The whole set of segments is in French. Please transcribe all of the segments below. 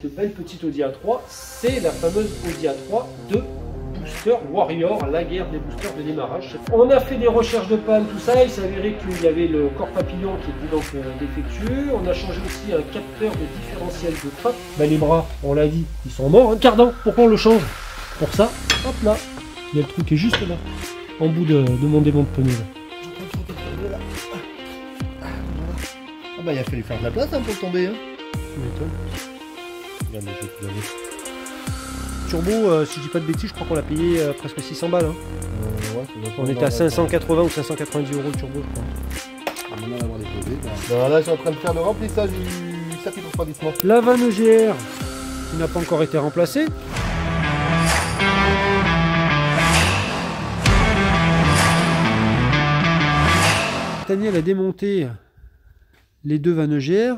Cette belle petite Audi A3, c'est la fameuse Audi A3 de Booster Warrior, la guerre des boosters de démarrage. On a fait des recherches de panne, tout ça, il s'est avéré qu'il y avait le corps papillon qui était donc défectueux. On a changé aussi un capteur de différentiel de trappe. Ben, les bras, on l'a dit, ils sont morts. Hein. Cardan, pourquoi on le change? Pour ça, hop là, il y a le truc qui est juste là, en bout de mon démon de pneu. Ah bah il a fallu faire de la place hein, pour tomber. Hein. Tu m'étonnes. Turbo, si je dis pas de bêtises, je crois qu'on l'a payé presque 600 balles. Hein. Ouais, on était à 580 ou 590 € le turbo, je crois. Là, je suis en train de faire le remplissage du circuit de refroidissement. La vanne EGR qui n'a pas encore été remplacée. Daniel a démonté les deux vannes EGR.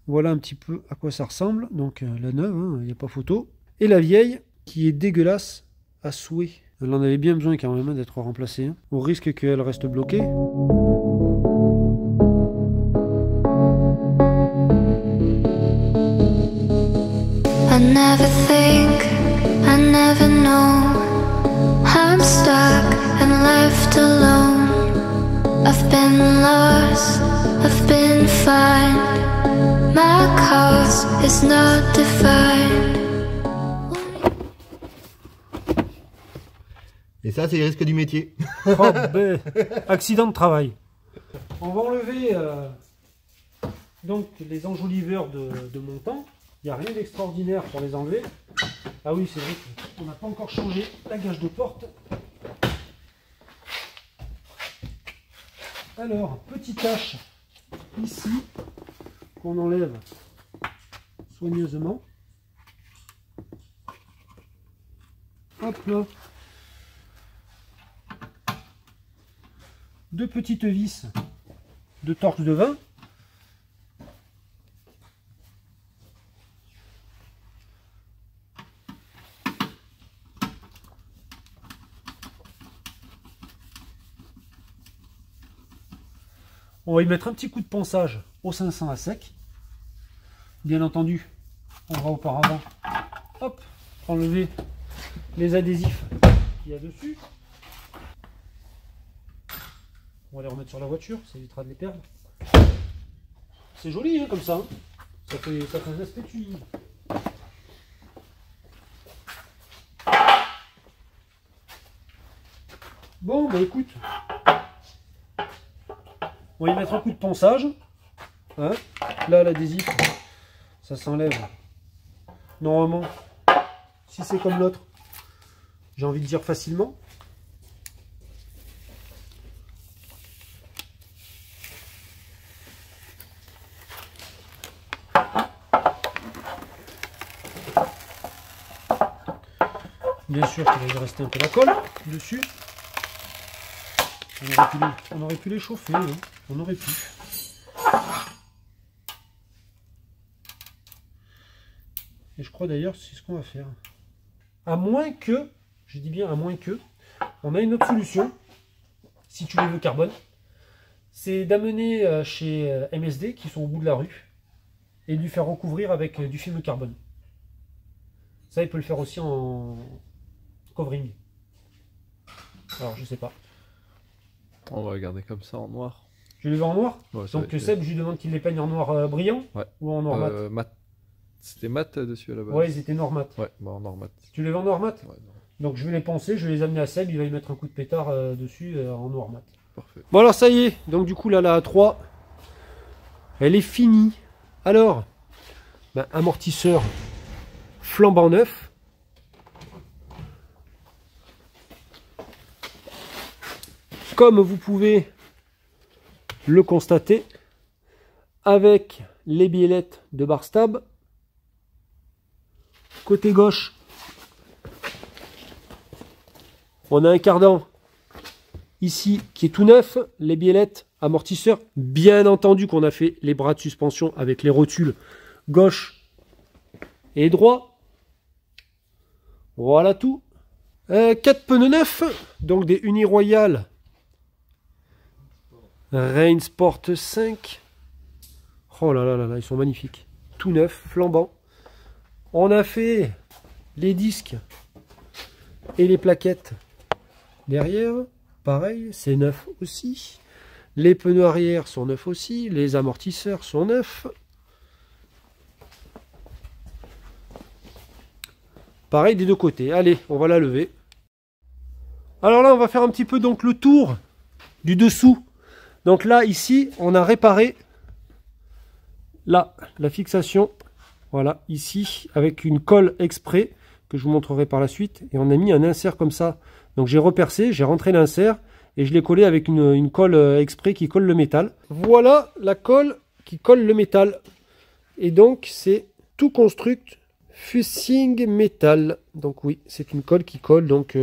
Voilà un petit peu à quoi ça ressemble. Donc la neuve, il n'y a pas photo. Et la vieille qui est dégueulasse à souhait. Elle en avait bien besoin quand même d'être remplacée. Hein. Au risque qu'elle reste bloquée. I never think, I never know. I'm stuck and left alone. I've been lost, I've been fine. My cause is not defined. Et ça, c'est les risques du métier. Oh, ben, accident de travail. On va enlever donc les enjoliveurs de montant. Il n'y a rien d'extraordinaire pour les enlever. Ah oui, c'est vrai qu'on n'a pas encore changé la gage de porte. Alors, petite tache ici qu'on enlève soigneusement. Hop là. Deux petites vis de torque de 20. On va y mettre un petit coup de ponçage au 500 à sec. Bien entendu, on va auparavant hop, enlever les adhésifs qu'il y a dessus. On va les remettre sur la voiture, ça évitera de les perdre. C'est joli hein, comme ça. Hein. Ça fait un aspect tuning. Bon, bah écoute. On va y mettre un coup de ponçage. Hein. Là, l'adhésif, ça s'enlève. Normalement, si c'est comme l'autre, j'ai envie de dire facilement. Bien sûr qu'il va y rester un peu la colle dessus. On aurait pu les chauffer, hein. On aurait pu. Et je crois d'ailleurs que c'est ce qu'on va faire. À moins que, je dis bien à moins que, on a une autre solution, si tu les veux carbone, c'est d'amener chez MSD, qui sont au bout de la rue, et de lui faire recouvrir avec du film carbone. Ça, il peut le faire aussi en covering. Alors, je sais pas. On va regarder comme ça en noir. Je les veux en noir. Ouais, donc Seb, je lui demande qu'il les peigne en noir brillant, ouais. Ou en noir mat. Mat. C'était mat dessus à la base. Ouais, ils étaient noir mat. Ouais, bah en noir mat. Tu les veux en noir mat? Ouais, donc je vais les poncer, je vais les amener à Seb, il va y mettre un coup de pétard dessus en noir mat. Parfait. Bon alors ça y est, donc du coup là la A3, elle est finie. Alors, ben, amortisseur flambant neuf. Comme vous pouvez le constater, avec les biellettes de Barstab. Côté gauche, on a un cardan ici qui est tout neuf, les biellettes, amortisseurs, bien entendu qu'on a fait les bras de suspension avec les rotules gauche et droit. Voilà tout. 4 pneus neufs, donc des Uniroyal Rain Sport 5. Oh là là là là, ils sont magnifiques. Tout neuf, flambant. On a fait les disques et les plaquettes derrière. Pareil, c'est neuf aussi. Les pneus arrière sont neufs aussi. Les amortisseurs sont neufs. Pareil des deux côtés. Allez, on va la lever. Alors là, on va faire un petit peu donc le tour du dessous. Donc là, ici, on a réparé là, la fixation. Voilà, ici, avec une colle exprès, que je vous montrerai par la suite. Et on a mis un insert comme ça. Donc j'ai repercé, j'ai rentré l'insert, et je l'ai collé avec une colle exprès qui colle le métal. Voilà la colle qui colle le métal. Et donc, c'est Tout Construct Fusing Metal. Donc oui, c'est une colle qui colle donc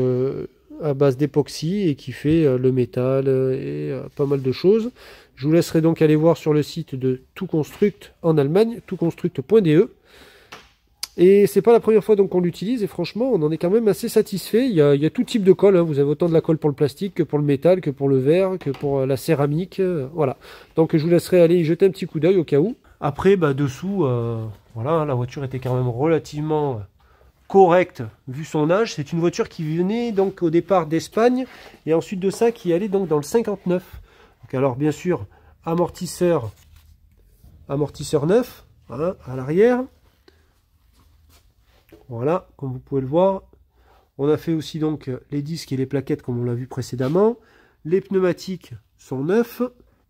à base d'époxy et qui fait le métal et pas mal de choses. Je vous laisserai donc aller voir sur le site de Tout Construct en Allemagne, toutconstruct.de. Et c'est pas la première fois donc qu'on l'utilise et franchement on en est quand même assez satisfait. Il y a tout type de colle, hein. Vous avez autant de la colle pour le plastique que pour le métal, que pour le verre, que pour la céramique. Voilà. Donc je vous laisserai aller y jeter un petit coup d'œil au cas où. Après dessous, voilà, la voiture était quand même relativement correcte vu son âge. C'est une voiture qui venait donc au départ d'Espagne et ensuite de ça qui allait donc dans le 59. Donc alors bien sûr amortisseur neuf, hein, à l'arrière. Voilà, comme vous pouvez le voir. On a fait aussi donc les disques et les plaquettes comme on l'a vu précédemment. Les pneumatiques sont neufs.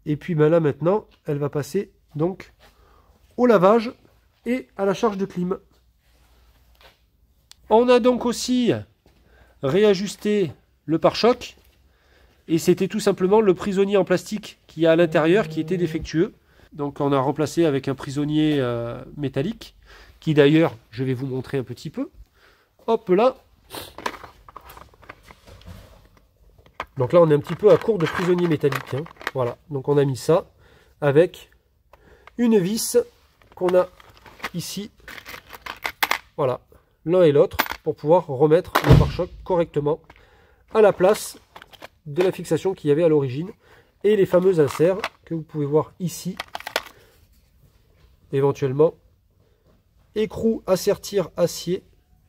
Et puis là maintenant, elle va passer donc au lavage et à la charge de clim. On a donc aussi réajusté le pare-choc. Et c'était tout simplement le prisonnier en plastique qui a à l'intérieur qui était défectueux. Donc on a remplacé avec un prisonnier métallique. Qui d'ailleurs, je vais vous montrer un petit peu. Hop là. Donc là, on est un petit peu à court de prisonnier métallique. Hein. Voilà, donc on a mis ça avec une vis qu'on a ici. Voilà, l'un et l'autre pour pouvoir remettre le pare-choc correctement à la place de la fixation qu'il y avait à l'origine. Et les fameux inserts que vous pouvez voir ici, éventuellement. Écrou assertir acier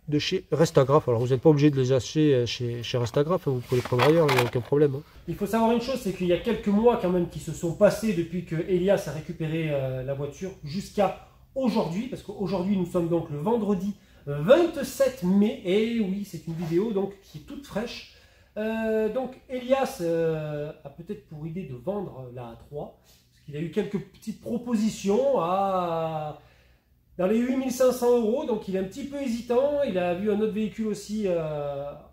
de chez Restagraph. Alors vous n'êtes pas obligé de les acheter chez Restagraph, hein, vous pouvez les prendre ailleurs, il n'y a aucun problème. Hein. Il faut savoir une chose, c'est qu'il y a quelques mois quand même qui se sont passés depuis que Elias a récupéré la voiture jusqu'à aujourd'hui, parce qu'aujourd'hui nous sommes donc le vendredi 27 mai, et oui c'est une vidéo donc qui est toute fraîche. Donc Elias a peut-être pour idée de vendre la A3, parce qu'il a eu quelques petites propositions dans les 8500 €, donc il est un petit peu hésitant. Il a vu un autre véhicule aussi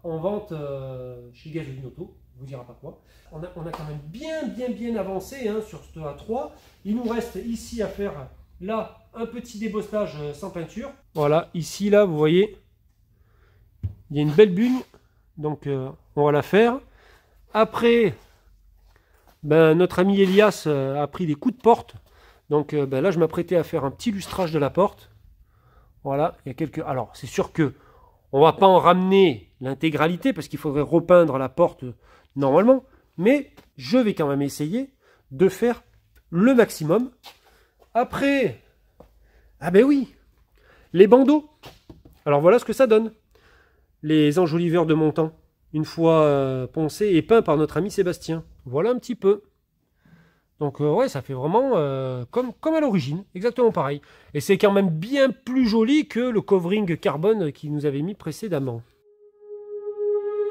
en vente chez Gasoline Auto, on vous dira pas quoi. On a quand même bien avancé hein, sur ce A3. Il nous reste ici à faire là un petit débostage sans peinture. Voilà, ici là vous voyez, il y a une belle bugne, donc on va la faire. Après, notre ami Elias a pris des coups de porte. Donc là, je m'apprêtais à faire un petit lustrage de la porte. Voilà, il y a quelques... Alors, c'est sûr que on va pas en ramener l'intégralité parce qu'il faudrait repeindre la porte normalement. Mais je vais quand même essayer de faire le maximum. Après, ah ben oui, les bandeaux. Alors voilà ce que ça donne. Les enjoliveurs de montant, une fois poncés et peints par notre ami Sébastien. Voilà un petit peu. Donc ouais, ça fait vraiment comme à l'origine, exactement pareil. Et c'est quand même bien plus joli que le covering carbone qu'il nous avait mis précédemment.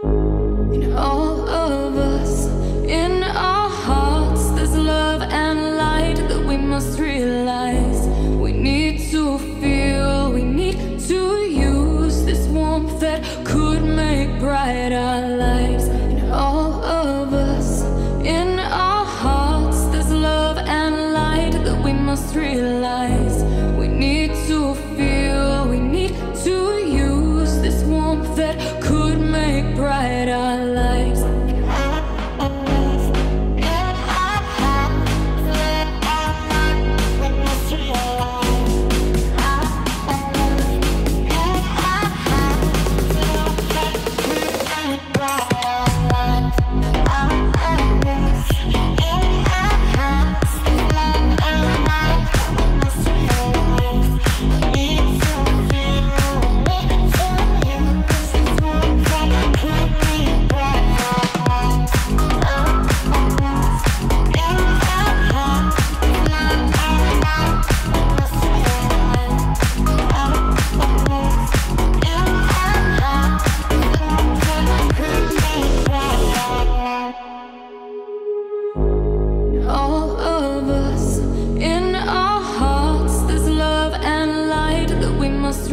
In all of us, in our hearts, there's love and light that we must realize. We need to feel, we need to use this warmth that could make bright our lives. In all of us, in our hearts, there's love and light that we must realize. We need to feel, we need to use this warmth that could make bright our lives.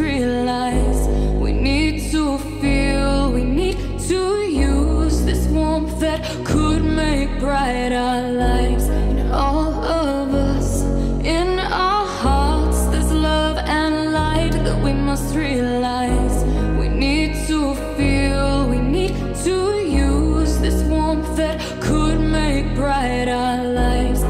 realize we need to feel, we need to use this warmth that could make bright our lives. In all of us, in our hearts, there's love and light that we must realize. We need to feel, we need to use this warmth that could make bright our lives.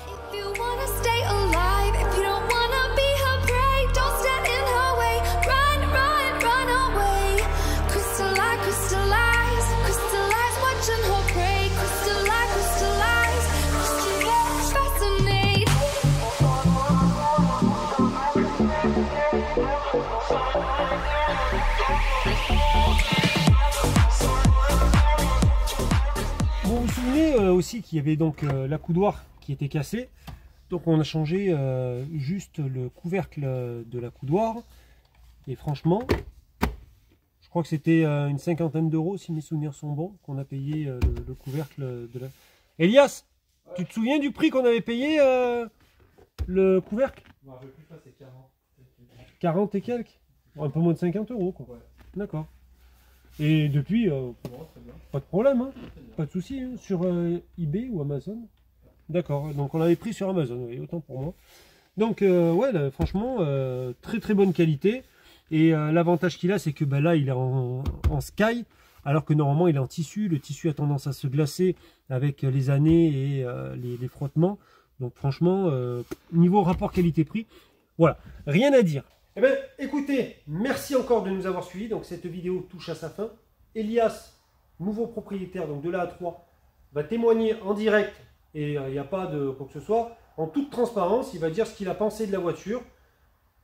If you wanna stay alive, if you don't wanna be her prey, don't stand in her way. Run, run, run away. Crystallize, crystallize, crystallize, watching her prey. Crystallize, crystallize, crystallize, fascinate. Vous vous souvenez aussi qu'il y avait donc la coudoir qui était cassée. Donc on a changé juste le couvercle de la coudoir. Et franchement, je crois que c'était une cinquantaine d'euros si mes souvenirs sont bons, qu'on a payé le couvercle de la... Elias, ouais. Tu te souviens du prix qu'on avait payé le couvercle? Je me rappelle plus, c'est 40. 40 et quelques, un peu moins de 50 euros quoi. Ouais. D'accord. Et depuis, Bon, très bien. pas de problème, hein, pas de souci, hein, sur eBay ou Amazon. D'accord, donc on l'avait pris sur Amazon, oui, autant pour moi. Donc ouais, là, franchement, très très bonne qualité. Et l'avantage qu'il a, c'est que là, il est en sky, alors que normalement, il est en tissu. Le tissu a tendance à se glacer avec les années et les frottements. Donc franchement, niveau rapport qualité-prix, voilà, rien à dire. Eh bien, écoutez, merci encore de nous avoir suivis. Donc cette vidéo touche à sa fin. Elias, nouveau propriétaire donc de la A3, va témoigner en direct, et il n'y a pas de quoi que ce soit, en toute transparence. Il va dire ce qu'il a pensé de la voiture.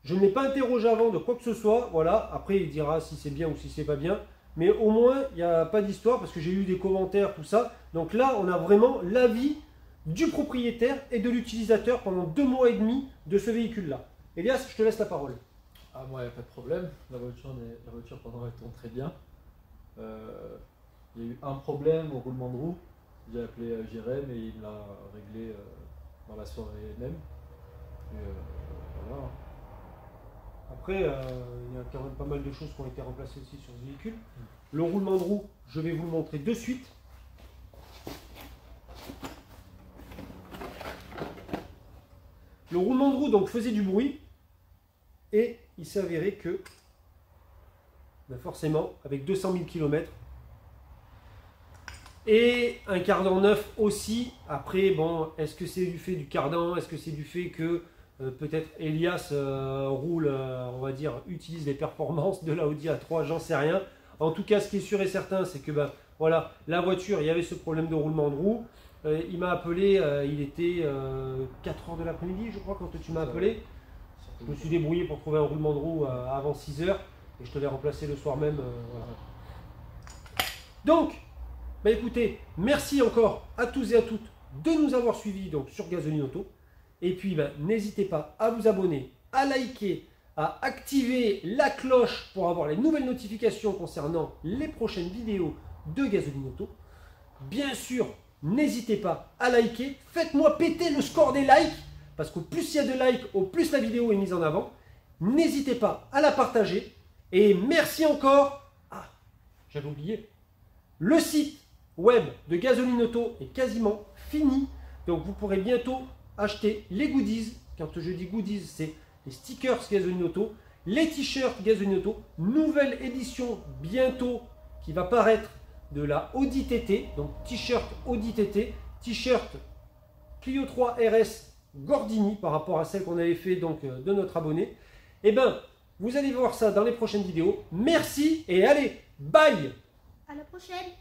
Je ne l'ai pas interrogé avant de quoi que ce soit, voilà. Après il dira si c'est bien ou si c'est pas bien, mais au moins il n'y a pas d'histoire, parce que j'ai eu des commentaires, tout ça. Donc là on a vraiment l'avis du propriétaire et de l'utilisateur pendant 2 mois et demi de ce véhicule là. Elias, je te laisse la parole. Ah, moi, il n'y a pas de problème. La voiture, pendant elle tourne très bien. Il y a eu un problème au roulement de roue. J'ai appelé Jérém et il l'a réglé dans la soirée même. Et voilà. Après, il y a quand même pas mal de choses qui ont été remplacées aussi sur ce véhicule. Le roulement de roue, je vais vous le montrer de suite. Le roulement de roue donc faisait du bruit. Et il s'est avéré que, ben forcément, avec 200 000 km et un cardan neuf aussi, après, bon, est-ce que c'est du fait du cardan? Est-ce que c'est du fait que peut-être Elias roule, on va dire, utilise les performances de la Audi A3, j'en sais rien. En tout cas, ce qui est sûr et certain, c'est que, ben, voilà, la voiture, il y avait ce problème de roulement de roue. Il m'a appelé, il était 4 h de l'après-midi, je crois, quand tu m'as appelé. Je me suis débrouillé pour trouver un roulement de roue avant 6 h et je te l'ai remplacé le soir même. Voilà. Donc, bah écoutez, merci encore à tous et à toutes de nous avoir suivis donc, sur Gasoline Auto. Et puis, bah, n'hésitez pas à vous abonner, à liker, à activer la cloche pour avoir les nouvelles notifications concernant les prochaines vidéos de Gasoline Auto. Bien sûr, n'hésitez pas à liker. Faites-moi péter le score des likes. Parce qu'au plus il y a de likes, au plus la vidéo est mise en avant. N'hésitez pas à la partager. Et merci encore. Ah, j'avais oublié. Le site web de Gasoline Auto est quasiment fini. Donc vous pourrez bientôt acheter les goodies. Quand je dis goodies, c'est les stickers Gazoni Auto, les t-shirts Gazoni Auto, nouvelle édition bientôt qui va paraître de la Audi TT, donc t-shirt Audi TT, t-shirt Clio 3 RS Gordini par rapport à celle qu'on avait fait donc de notre abonné. Et ben, vous allez voir ça dans les prochaines vidéos. Merci et allez, bye! À la prochaine!